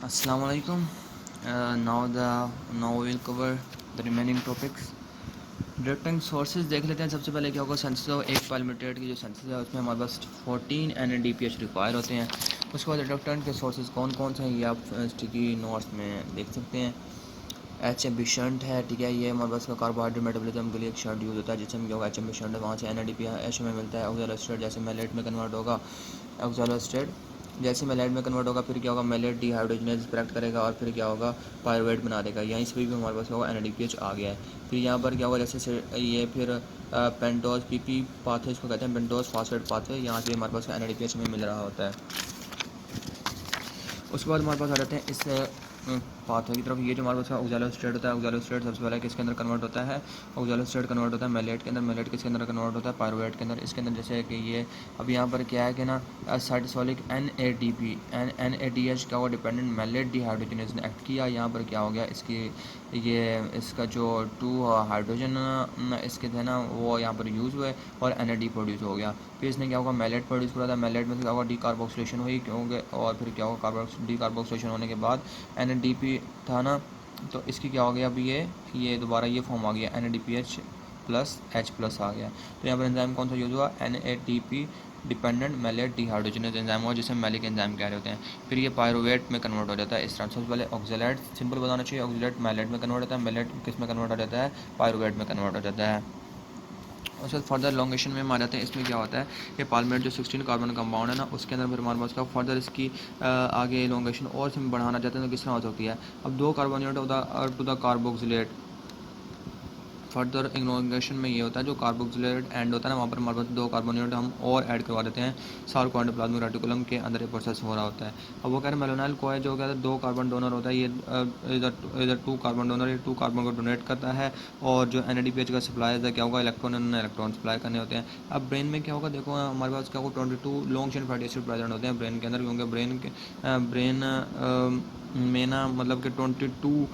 Assalamu alaikum. Now we will cover the remaining topics. Directing sources देख लेते हैं। सबसे पहले क्या होगा, सेंसेस हो एक पार्लिमेंटेट की जो सेंसेस है उसमें हमारे पास 14 NADPH रिक्वायर होते हैं। उसके बाद रिडक्टेंट के सोर्सेज कौन कौन से हैं ये आप स्टिकी नोट्स में देख सकते हैं। HMB शंट है, ठीक है, ये हमारे पास का कार्बोहाइड्रेट मेटाबॉलिज्म के लिए एक शंट यूज़ होता है जिसमें क्या होगा HMB शंट है, वहाँ से NADPH में मिलता है। ऑक्सैलोएस्टेट जैसे मेलेट में कन्वर्ट होगा, ऑक्सैलोएस्टेट जैसे मेलेट में कन्वर्ट होगा फिर क्या होगा, मेलेट डिहाइड्रोजनेज प्रेक्ट करेगा और फिर क्या होगा, पायरुवेट बना देगा। यहीं से भी हमारे पास क्या होगा, NADPH आ गया है। फिर यहाँ पर क्या होगा, जैसे ये फिर पेंटोज PP पाथवे इसको कहते हैं, पेंटोज फॉस्फेट पाथवे, यहाँ से हमारे पास NADPH में मिल रहा होता है। उसके बाद हमारे पास आ जाते हैं इस पाथवे की तरफ। ये जो हमारे पास ऑक्सैलोएस्टेट होता है, ऑक्सैलोएस्टेट सबसे पहले किसके अंदर कन्वर्ट होता है, ऑक्सैलोएस्टेट कन्वर्ट होता है मेलेट के अंदर, मेलेट किसके अंदर कन्वर्ट होता है, पायरुवेट के अंदर। इसके अंदर जैसे कि ये अब यहाँ पर क्या है कि ना साइटोसोलिक NADH क्या हुआ, डिपेंडेंट मेलेट डिहाइड्रोजनेज ने एक्ट किया। यहाँ पर क्या हो गया, इसका जो 2 हाइड्रोजन इसके थे ना वो यहाँ पर यूज़ हुए और NAD प्रोड्यूस हो गया। फिर इसने क्या होगा, मेलेट प्रोड्यूस करा था, मेलेट में क्या होगा, डीकार्बोक्सिलेशन हुई क्योंकि, और फिर क्या होगा, डीकार्बोक्सिलेशन होने के बाद NADP था ना, तो इसकी क्या हो गया, अब ये दोबारा ये फॉर्म आ गया, NADPH प्लस H प्लस आ गया। तो यहाँ पर एंजाइम कौन सा यूज़ हुआ, NADP dependent malate dehydrogenase enzyme हुआ जिसे मेलिक एंजाइम कह रहे होते हैं। फिर ये पायरुवेट में कन्वर्ट हो जाता है। इस तरह सबसे पहले ऑक्सैलेट सिंपल बताना चाहिए, ऑक्सैलेट मेलेट में कन्वर्ट होता है, मेलेट किस में कन्वर्ट हो जाता है, पायरुवेट में कन्वर्ट हो जाता है। उसके बाद फर्दर लॉन्गेशन में हम आ जाते हैं। इसमें क्या होता है कि पालमेट जो 16 कार्बन कंपाउंड है ना, उसके अंदर फिर हमारे पास का फर्दर इसकी आगे लॉन्गेशन और से बढ़ाना चाहते हैं तो किस तरह हो सकती है। अब 2 carbon unit to the carboxylate, further इग्नोरेशन में ये होता है जो कार्बोक्सिलेट एंड होता है ना, वहाँ पर हमारे पास 2 कार्बन यूनिट हम और ऐड करवा देते हैं। सार्कोएंडोप्लाज्मिक रेटिकुलम के अंदर ये प्रोसेस हो रहा होता है। अब वो कह रहे हैं मेलोनाइल को है जो क्या है 2 कार्बन डोनर होता है, ये इधर 2 कार्बन डोनर, ये 2 कार्बन को डोनेट करता है और जो NADPH का सप्लाई है क्या होगा, इलेक्ट्रॉन सप्लाई करने होते हैं। अब ब्रेन में क्या होगा, देखो हमारे पास क्या होगा 22 long chain fatty acid present होते हैं ब्रेन के अंदर, क्योंकि ब्रेन में ना मतलब कि 22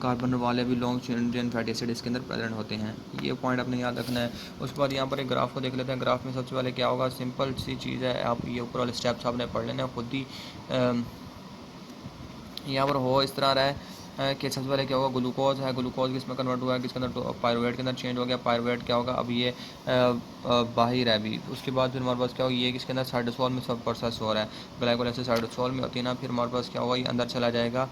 कार्बन वाले भी लॉन्ग चेन फैटी एसिड इसके अंदर प्रेजेंट होते हैं। ये पॉइंट आपने याद रखना है। उसके बाद यहाँ पर एक ग्राफ को देख लेते हैं। ग्राफ में सबसे पहले क्या होगा, सिंपल सी चीज़ है, आप ये ऊपर वाले स्टेप्स आपने पढ़ लेना खुद ही। यहाँ पर हो इस तरह रहा है कि सबसे पहले क्या होगा, ग्लूकोज है, ग्लूकोज किस में कन्वर्ट हुआ है, किसके अंदर, पायरुवेट के अंदर चेंज हो गया। पायरुवेट क्या होगा, अब ये बाहर है अभी। उसके बाद फिर हमारे पास क्या होगा, ये किसके अंदर साइटोसोल में सब प्रोसेस हो रहा है, ग्लाइकोलाइसिस साइटोसोल में होती है ना। फिर हमारे पास क्या होगा, ये अंदर चला जाएगा,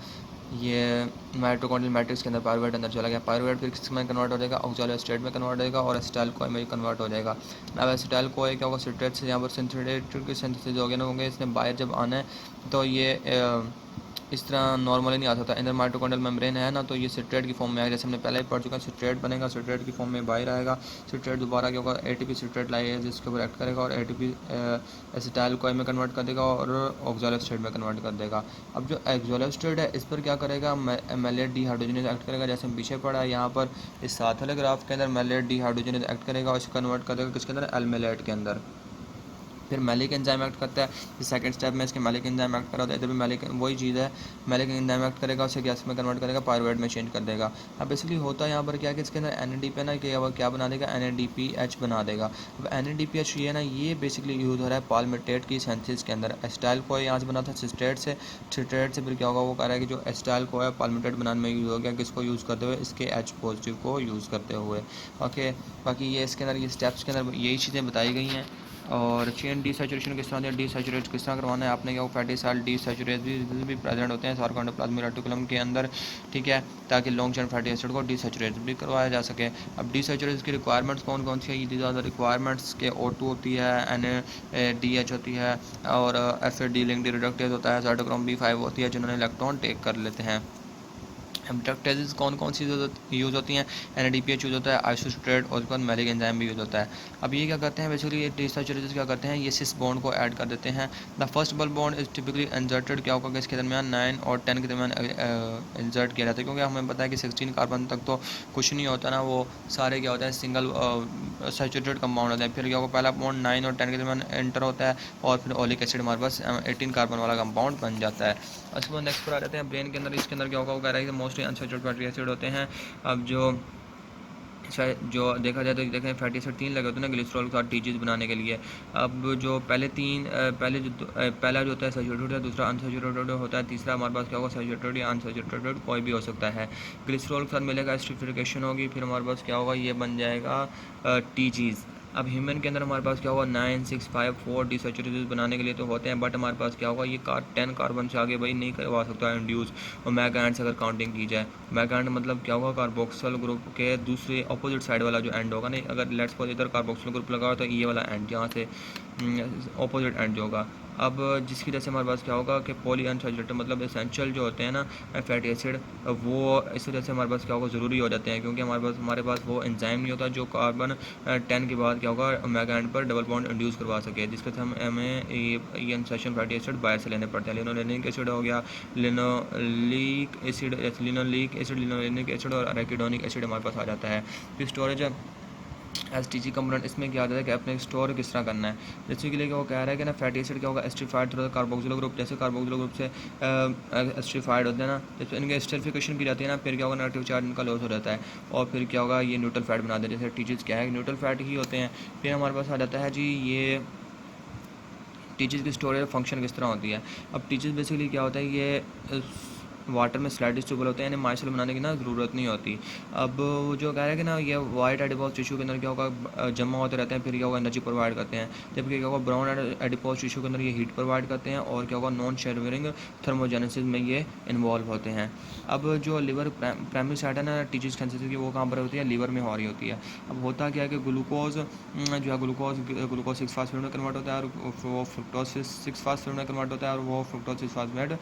ये माइटोकॉन्ड्रियल मैट्रिक्स के अंदर पायरुवेट अंदर चला गया। पायरुवेट फिर किस में कन्वर्ट हो जाएगा, ऑक्सैलोएस्टेट में कन्वर्ट हो जाएगा और एसिटाइल कोए में कन्वर्ट हो जाएगा। अब एसिटाइल कोए क्या होगा, सिट्रेट से यहाँ पर सिंथेटेड की सिंथेसिस हो गया ना, क्योंकि इसने बाहर जब आना है तो ये इस तरह नॉर्मली नहीं आता था। इंदर माइटोकॉन्ड्रियल मेम्ब्रेन है ना, तो ये सिट्रेट की फॉर्म में आएगा, जैसे हमने पहले ही पढ़ चुका है। सिट्रेट बनेगा, सिट्रेट की फॉर्म में बाहर आएगा। सिट्रेट दोबारा क्या होगा, ATP सिट्रेट लाएगा जिसके ऊपर एक्ट करेगा और ATP एसिटाइल कोए में कन्वर्ट कर देगा और ऑक्सैलोएस्टेट में कन्वर्ट कर देगा। अब जो ऑक्सैलोएस्टेट है इस पर क्या करेगा, मेलेट डिहाइड्रोजनेज एक्ट करेगा, जैसे हम पीछे पढ़ा है यहाँ पर इस साथ वाले ग्राफ के अंदर मेलेट डिहाइड्रोजनेज एक्ट करेगा और इसे कन्वर्ट कर देगा किसके अंदर, एलमेलेट के अंदर। फिर मैलिक एंजाइम एक्ट करता है, इस सेकंड स्टेप में इसके मैलिक एंजाइम एक्ट करा होता है। इधर भी मैलिक वही चीज़ है, मैलिक एंजाइम एक्ट करेगा, उसे गैस में कन्वर्ट करेगा, पायरुवेट में चेंज कर देगा। अब बेसिकली होता है यहाँ पर क्या है कि इसके अंदर NADP ना कि क्या बना देगा, NADPH बना देगा। अब NADPH ये ना, ये बेसिकली यूज़ हो रहा है पालमेटेट की सेंथिस के अंदर। एसिटाइल को यहाँ से बना था सिस्टेट से, सिस्टेट से फिर क्या होगा, वो कह रहा है कि जो एसिटाइल को है पालमेटेट बनाने में यूज़ हो गया, किसको यूज़ करते हुए, इसके H पॉजिटिव को यूज़ करते हुए। ओके, बाकी ये इसके अंदर ये स्टेप्स के अंदर यही चीज़ें बताई गई हैं। और चेन डीसैचुरेशन किस तरह डीसैचुरेट किस तरह करवाना है आपने, क्या फैटी सेल डीसैचुरेट भी प्रेजेंट होते हैं सार्कोएंडोप्लाज्मिक रेटिकुलम के अंदर, ठीक है, ताकि लॉन्ग चेन फैटी एसिड को डीसैचुरेट भी करवाया जा सके। अब डीसैचुरेट की रिक्वायरमेंट्स कौन कौन सी है, ये ज़्यादा रिक्वायरमेंट्स के O2 होती है, NADH होती है और FAD लिंक रिडक्टेज होता है, साइटोक्रोम B5 होती है जिन्होंने इलेक्ट्रॉन टेक कर लेते हैं। एब्डक्टेजेस कौन कौन सी यूज़ होती हैं, NADPH यूज़ होता है, आइसोस्ट्रेट और उसके बाद मैलिक एंजाइम भी यूज़ होता है। अब ये क्या करते हैं, बेसिकली ये डीसैचुरेटेड क्या करते हैं, ये सिस बॉन्ड को ऐड कर देते हैं। The first double bond is typically inserted क्या होगा, इसके दरमियान 9 और 10 के दरमियान इंसर्ट किया जाता है, क्योंकि हमें पता है कि 16 कार्बन तक तो कुछ नहीं होता ना, वो सारे क्या होता है सिंगल सैचुरेटेड कंपाउंड होते हैं। फिर क्या होगा, पहला बॉन्ड 9 और 10 के दरमियान एंटर होता है और फिर ओलिक एसिड हमारे पास 18 कार्बन वाला कंपाउंड बन जाता है। उसके बाद नेक्स्ट पर आ जाते हैं ब्रेन के अंदर। इसके अंदर क्या होगा, वो कह रहा है कि मोस्टली अनसैचुरेटेड फैटी एसिड होते हैं। अब जो जो देखा जाए तो देखें फैटी एसिड 3 लगे होते हैं ना ग्लिसरॉल के साथ टीचीज़ बनाने के लिए। अब जो पहला जो होता है सैचुरेटेड है, दूसरा अनसैचुरेटेड होता है, तीसरा हमारे पास क्या होगा सैचुरेटेड या अनसैचुरेटेड कोई भी हो सकता है। ग्लिसरॉल के साथ मिलेगा एस्टरीफिकेशन होगी, फिर हमारे पास क्या होगा ये बन जाएगा टीचीज़। अब ह्यूमन के अंदर हमारे पास क्या होगा 9654 डिसैचुरेटेड बनाने के लिए तो होते हैं, बट हमारे पास क्या होगा ये 10 कार्बन से आगे भाई नहीं करवा सकता है इंड्यूस। और मेगा एंड से अगर काउंटिंग की जाए, मेगा एंड मतलब क्या होगा कार्बोक्सिल ग्रुप के दूसरे अपोजिट साइड वाला जो एंड होगा नहीं, अगर लेट्स सपोज इधर कार्बोक्सिल ग्रुप लगा हो तो ये वाला एंड जहाँ से अपोजिट एंड जो होगा। अब जिसकी वजह से हमारे पास क्या होगा कि पॉली अनसैचुरेटेड मतलब एसेंशियल जो होते हैं ना फैटी एसिड, वो इस वजह से हमारे पास क्या होगा ज़रूरी हो जाते हैं, क्योंकि हमारे पास वो एंजाइम नहीं होता जो कार्बन 10 के बाद क्या होगा ओमेगा एंड पर डबल बॉन्ड इंड्यूस करवा सके, जिसके साथ हमें ये अनसैचुरेटेड फैटी एसिड बाहर से लेने पड़ते हैं। लिनोलेनिक एसिड हो गया, लिनोलिक एसिड, लिनोलेनिक एसिड और एराकिडोनिक एसिड हमारे पास आ जाता है। फिर storage S T G component इसमें क्या आता है कि अपने स्टोर किस तरह करना है। जैसे कि लेके वो कह रहा है कि ना फैटी एसिड क्या होगा एस्ट्रीफाइड थ्रू कार्बोक्सिल ग्रुप, जैसे कार्बोक्सिल ग्रुप से एस्ट्रीफाइड होते हैं ना, जैसे इनके एस्टरिफिकेशन की जाती है ना, फिर क्या होगा नेगेटिव चार्ज इनका लॉस हो जाता है और फिर क्या होगा ये न्यूट्रल फैट बना देते हैं। जैसे टीचर्स क्या है न्यूट्रल फैट ही होते हैं। फिर हमारे पास आ जाता है जी ये टीचर्स की स्टोरेज फंक्शन किस तरह होती है। अब टीचर्स बेसिकली क्या होता है ये वाटर में स्लाइड ट्यूबल होते हैं, यानी माइसल बनाने की ना ज़रूरत नहीं होती। अब वो जो कह रहा है कि ना ये वाइट एडिपोज टिश्यू के अंदर क्या होगा जमा होते रहते हैं, फिर क्या होगा एनर्जी प्रोवाइड करते हैं, जबकि क्या होगा ब्राउन एडिपोज टिश्यू के अंदर ये हीट प्रोवाइड करते हैं और क्या होगा नॉन शेयरिंग थर्मोजेनेसिस में ये इन्वॉल्व होते हैं। अब जो लिवर प्राइमरी साइड है ना टीचर्स कैंसर की, वो कहाँ पर होती है लीवर में हो रही होती है। अब होता क्या है कि ग्लूकोज जो है ग्लूकोज 6 फास्फेट में कन्वर्ट होता है और वो फ्रुक्टोज 6 फास्फेट में कन्वर्ट होता है और वो fructose 6 phosphate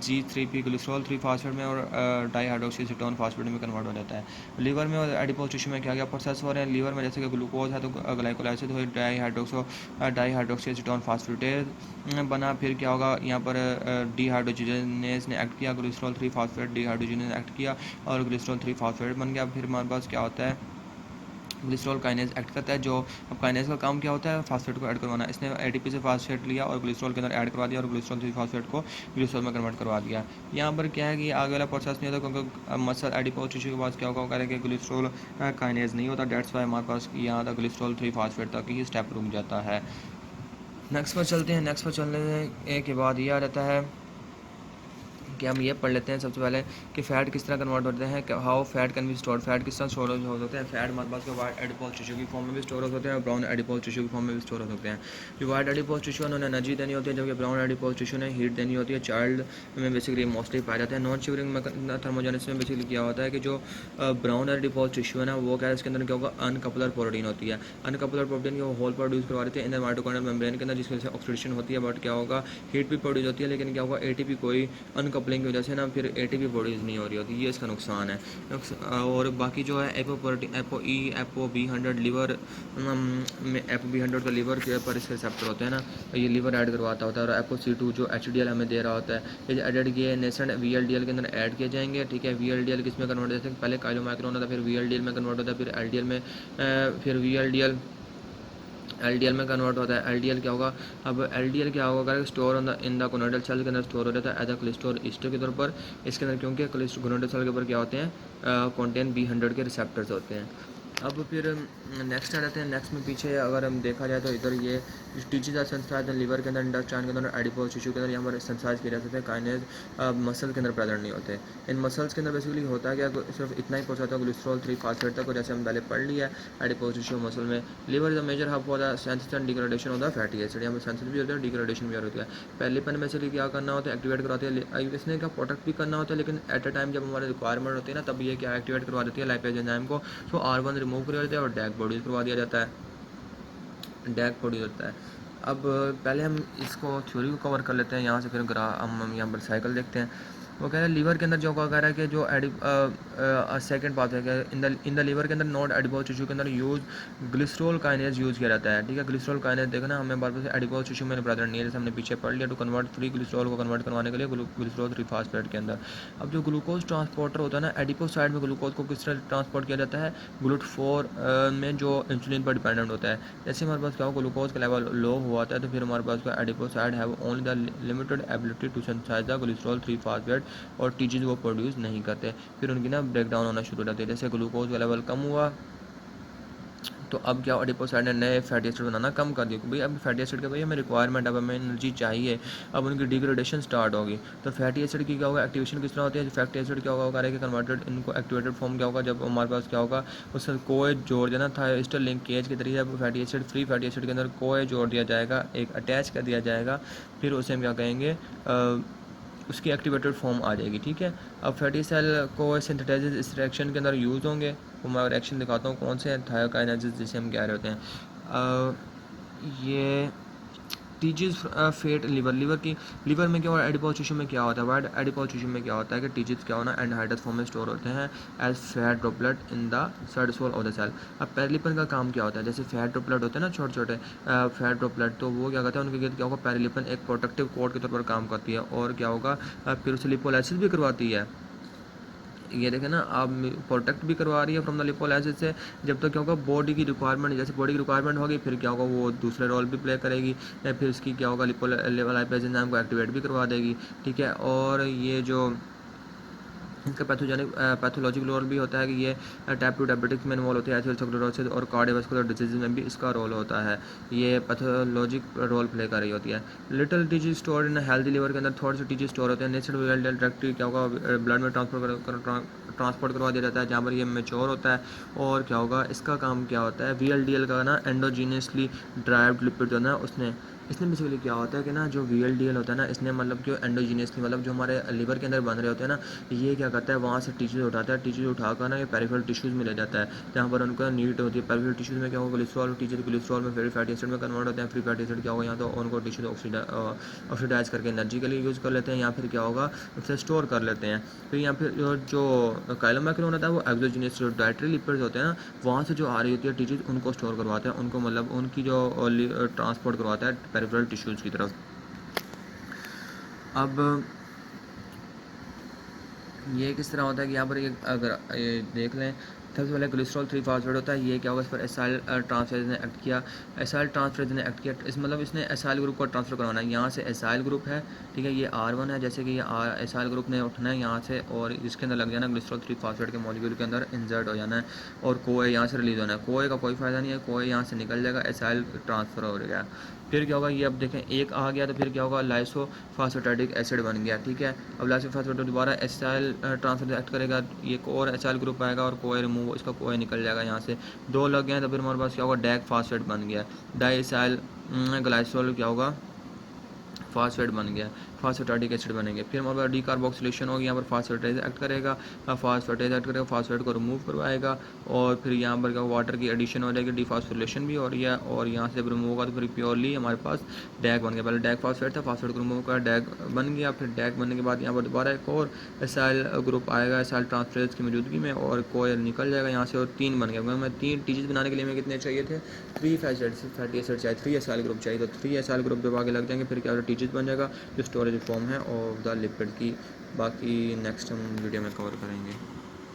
G3P glycerol 3 phosphate में और डाईहाइड्रोक्सीसीटोन फास्फेट में कन्वर्ट हो जाता है। लिवर में और एडिपोज टिश्यू में क्या क्या प्रोसेस हो रहे हैं, लीवर में जैसे कि ग्लूकोज है तो ग्लाइकोलाइसिस हो डाईहाइड्रोक्सीसीटोन फास्फेटेज बना, फिर क्या होगा यहाँ पर डीहाइड्रोजिनेज ने एक्ट किया, ग्लिसरॉल 3 फास्फेट डीहाइड्रोजिनेज एक्ट किया और ग्लिसरॉल 3 फास्फेट बन गया। फिर हमारे पास क्या होता है ग्लिसरॉल काइनेज एक्ट करता है, जो अब काइनेज का काम क्या होता है फास्फेट को ऐड करवाना। इसने एटीपी से फास्फेट लिया और ग्लिसरॉल के अंदर ऐड करवा दिया और ग्लिसरॉल से फास्फेट को ग्लिसरॉल में कन्वर्ट करवा दिया। यहाँ पर क्या है कि आगे वाला प्रोसेस नहीं होता, क्योंकि मसल एडिपोज टिश्यू के पास क्या होगा कह रहे कि ग्लिसरॉल काइनेज नहीं होता, डेट्स वाई हमारे पास यहाँ तक ग्लिसरॉल 3 फास्फेट तक ही स्टेप रुक जाता है। नेक्स्ट पर चलते हैं। नेक्स्ट पर चलने के बाद ये आ जाता है कि हम ये पढ़ लेते हैं सबसे पहले कि फ़ैट किस तरह कन्वर्ट होते हैं, कि how fat can be store, fat किस तरह स्टोर हो सकते हैं। फैट हमारे पास वाइट एडिपोज टिश्यू की फॉर्म में भी स्टोर हो सकते हैं और ब्राउन एडिपोज टिश्यू की फॉर्म में भी स्टोर हो सकते हैं। जो वाइट एडिपोज टिश्यू है उन्होंने एनर्जी देनी होती है, जबकि ब्राउन एडिपोज टिश्यू ने हीट देनी होती है। चाइल्ड में बेसिकली मोस्टली पाया जाता है। नॉन शिवरिंग थर्मोजेनेसिस में बेसिकली क्या होता है कि जो ब्राउन एडिपोज टिश्यू है ना वो क्या है इसके अंदर क्या होगा अनकपलर प्रोटीन होती है। अनकपलर प्रोटीन की वो होल प्रोड्यूस करवा देते हैं इन द माइटोकॉन्ड्रियल मेम्ब्रेन के अंदर, जिसकी वजह से ऑक्सीडेशन होती है, बट क्या होगा हीट भी प्रोड्यूस होती है, लेकिन क्या होगा एटीपी कोई अनकपलिंग की वजह से ना फिर एटीपी प्रोड्यूस नहीं हो रही होती, ये इसका नुकसान है। और बाकी जो है एपो ई एपो B100 लीवर में एपो B100 तो लीवर के पर इसके रिसेप्टर होते हैं ना, ये लीवर ऐड करवाता होता है। और एपो C2 जो HDL हमें दे रहा होता है, ये एडेड किए नेसेंट VLDL के अंदर ऐड किए जाएंगे। ठीक है, VLDL किस में कन्वर्ट होता है, पहले काइलोमाइक्रोन होता है, फिर VLDL में कन्वर्ट होता है, फिर LDL में फिर VLDL LDL में कन्वर्ट होता है। LDL क्या होगा, अब LDL क्या होगा अगर store in the gonadal cell के अंदर स्टोर हो जाता है एज अ कोलेस्ट्रॉल ईस्टर के तौर पर। इसके अंदर क्योंकि गोनाडल सेल के ऊपर क्या होते हैं कंटेन B100 के रिसेप्टर्स होते हैं। अब फिर नेक्स्ट आ जाते हैं। नेक्स्ट में पीछे अगर हम देखा जाए तो इधर ये टीचीज आर सेंसाइज लीवर के अंदर, इंटेस्टाइन के अंदर, एडिपोज टिश्यू के अंदर यहाँ पर सेंसाइज किए जाते हैं। काइनेज मसल के अंदर प्रेजेंट नहीं होते। इन मसल्स के अंदर बेसिकली होता है क्या, सिर्फ इतना ही पहुँचाता है ग्लिसरॉल 3 फास्फेट तक, जैसे हम पहले पढ़ लिया है एडिपोज टिश्यू मसल में। Liver is the major hub for the synthesis and degradation of the fatty acid, यहाँ पर सिंथेसिस भी होता है डिग्रेडेशन भी होता है। पहले पन में से क्या करना होता है एक्टिवेट करवाते हैं, इसने क्या प्रोटेक्ट भी करना होता है, लेकिन एट अ टाइम जब हमारे रिक्वायरमेंट होती है ना तब ये क्या एक्टिवेट करवा देती है लाइपेज एंजाइम को। सो R1 रिमूव कर देते हैं और डैक प्रोड्यूस करवा दिया जाता है, डैक प्रोड्यूस होता है। अब पहले हम इसको थ्योरी को कवर कर लेते हैं, यहाँ से फिर हम यहाँ पर साइकिल देखते हैं। वो कह रहा है लीवर के अंदर जो कह रहा है कि जो सेकंड बात है कि इन द लीवर के अंदर नॉट एडिपोज टिश्यू के अंदर यूज ग्लिसरॉल काइनेज यूज़ किया जाता है। ठीक है, ग्लिसरॉल काइनेज देखना हमें बार बार से एडिपोज टिश्यू में प्रेजेंट नहीं है, जैसे हमने पीछे पढ़ लिया। टू कन्वर्ट फ्री ग्लिसरॉल को कन्वर्ट करवाने के लिए ग्लिसरॉल 3 फास्फेट के अंदर। अब जो ग्लूकोज ट्रांसपोर्टर होता है ना एडिपोज साइड में ग्लूकोज को किस तरह ट्रांसपोर्ट किया जाता है, GLUT4 में जो इंसुलिन पर डिपेंडेंट होता है। जैसे हमारे पास क्या हो ग्लूकोज का लेवल लो हुआ था तो फिर हमारे पास क्या adipocytes have only the limited ability to synthesize the glycerol 3 phosphate और टीचीज वो प्रोड्यूस नहीं करते, फिर उनकी ना ब्रेक डाउन होना शुरू हो जाती है। जैसे ग्लूकोज का लेवल कम हुआ तो अब क्या एडिपोसाइड ने नए फैटी एसिड बनाना कम कर दिया कि भाई अब फैटी एसिड का भाई हमें रिक्वायरमेंट, अब हमें एनर्जी चाहिए, अब उनकी डिग्रेडेशन स्टार्ट होगी। तो फैटी एसिड की क्या होगा, एक्टिवेशन किस तरह होती है, फैटी एसिड क्या होगा करेगा कन्वर्टेड इनको एक्टिवेटेड फॉर्म क्या होगा, जब हमारे पास क्या होगा उससे कोए जोड़ देना था स्टर लिंकेज के जरिए, जब fatty acid free fatty acid के अंदर कोए जोड़ दिया जाएगा, एक अटैच कर दिया जाएगा, फिर उसे हम क्या कहेंगे उसकी एक्टिवेटेड फॉर्म आ जाएगी। ठीक है, अब फैटी सेल को सिंथेटाइजेज इस रिएक्शन के अंदर यूज़ होंगे। वो मैं रिएक्शन दिखाता हूँ कौन से हैं, थायोकाइनेसिस जिसे हम कह रहे होते हैं। ये टीजीज फेट लीवर की लीवर में क्या होता है, एडिपोज टिश्यू में क्या होता है, वाइड एडिपोज टिश्यू में क्या होता है कि टीजीज क्या होना एंडहाइड्रस फॉर्म में स्टोर होते हैं as fat droplet in the cytosol of the cell. अब पेरिलिपन का काम क्या होता है, जैसे फैट ड्रॉपलेट होते हैं ना छोटे छोटे फैट ड्रॉपलेट, तो वो क्या करते हैं उनके गिर्द क्या होगा, पेरिलिपन एक प्रोटेक्टिव कोट के तौर पर काम करती है और क्या होगा फिर उसे लिपोलाइसिस भी करवाती है। ये देखें ना, आप प्रोटेक्ट भी करवा रही है फ्रॉम द लिपोलाइसिस से। जब तक क्या होगा बॉडी की रिक्वायरमेंट, जैसे बॉडी की रिक्वायरमेंट होगी फिर क्या होगा वो दूसरे रोल भी प्ले करेगी, या फिर उसकी क्या होगा लिपोलाइपेज एंजाइम को एक्टिवेट भी करवा देगी। ठीक है, और ये जो इसका पैथोलॉजिकल रोल भी होता है कि ये टाइप 2 डायबिटिक्स में इन्वॉल्व होते हैं, एथेरोस्क्लेरोसिस और कार्डियोवास्कुलर डिजीज में भी इसका रोल होता है, ये पैथोलॉजिक रोल प्ले कर रही होती है। Little TG store in healthy liver के अंदर थोड़े से टीजी स्टोर होते हैं, नेचुरल डायरेक्टली क्या होगा ब्लड में ट्रांसपोर्ट करवा दिया जाता है जहाँ पर ये मेच्योर होता है। और क्या होगा इसका काम क्या होता है, VLDL का ना एंडोजीनियसली ड्राइव्ड लिपिड जो है ना इसने बेसिकली क्या होता है कि ना जो VLDL होता है ना, इसने मतलब जो एंडोजीनियसली मतलब जो हमारे लिवर के अंदर बन रहे होते हैं ना, ये क्या करता है वहाँ से टिश्यूज उठाता है, टिश्यूज उठाकर ना ये पेरिफेरल टिश्यूज में ले जाता है जहाँ पर उनको नीड होती है। पेरिफेरल टिश्यूज में क्या होगा कोलेस्ट्रॉल, टिश्यूज कोलेस्ट्रॉल में फ्री फैटी एसिड में कन्वर्ट होते हैं। फ्री फैटी एसिड क्या होगा यहाँ तो उनको टिश्यूज ऑक्सीडाइज करके एनर्जी के लिए यूज़ कर लेते हैं, या फिर क्या होगा उसे स्टोर कर लेते हैं। फिर यहाँ फिर जो काइलोमैक्रोन होता है वो एक्सोजीनियस जो डाइटरी लिपिड्स होते हैं ना, वहाँ से जो आ रही होती है टिश्यूज उनको स्टोर करवाते हैं, उनको मतलब उनकी जो ट्रांसपोर्ट करवाता है पेरिफेरल टिश्यूज की तरफ। अब ये किस तरह होता है कि यहाँ पर ये अगर ये देख लें, सबसे पहले कोलेस्ट्रॉल 3 फास्फेट होता है, ये क्या होगा इस पर एसाइल ट्रांसफेरेज ने एक्ट किया, एसाइल ट्रांसफेरेज ने एक्ट किया, इस मतलब इसने एसाइल ग्रुप को ट्रांसफर करवाना है, यहाँ से एसाइल ग्रुप है। ठीक है, ये R1 है, जैसे कि ये एसाइल ग्रुप ने उठना है यहाँ से और इसके अंदर लग जाना है कोलेस्ट्रॉल 3 फास्फेट के मॉलिक्यूल के अंदर इंसर्ट हो जाना है और कोए यहाँ से रिलीज होना है। कोए का कोई फ़ायदा नहीं है, कोए यहाँ से निकल जाएगा, एसाइल ट्रांसफ़र हो गया। फिर क्या होगा, ये अब देखें एक आ गया तो फिर क्या होगा लाइसोफॉस्फेटिक एसिड बन गया। ठीक है, अब लाइसोफॉस्फेट दोबारा एसाइल ट्रांसफर एक्ट करेगा, ये और एसाइल ग्रुप आएगा और कोए रिमूव, इसका कोए निकल जाएगा यहाँ से, दो लग गए तो फिर हमारे पास क्या होगा डैक फास्फेट बन गया, डाइसाइल ग्लाइसोल क्या होगा फास्फेट बन गया, फास्फेटाइडिक एसिड बनेंगे। फिर हमारे पास डीकार्बोक्सिलेशन होगी, यहाँ पर फास्फेटाइज एक्ट करेगा, फास्फेटाइज एक्ट करेगा, फास्फेट को रिमूव करवाएगा और फिर यहाँ पर क्या वाटर की एडिशन हो जाएगी, डिफॉस्फोरिलेशन भी हो रही है और यहाँ से रिमूव होगा तो फिर प्योरली हमारे पास डैक बन गया। पहले डैक फास्फेट था, फास्फेट को रिमूव कर डैक बन गया, फिर डैक बनने के बाद यहाँ पर दोबारा एक और एसाइल ग्रुप आएगा एसाइल ट्रांसफरेज की मौजूदगी में और कोयल निकल जाएगा यहाँ से और 3 बन गया। मैं 3 टीचेज बनाने के लिए हमें कितने चाहिए थे, 3 फैटी एसिड चाहिए, 3 एसाइल ग्रुप चाहिए, तो 3 एसाइल ग्रुप जब आगे लग जाएंगे फिर क्या टीचेज बन जाएगा जो स्टोरेज फॉर्म है ऑफ द लिपिड की। बाकी नेक्स्ट हम वीडियो में कवर करेंगे।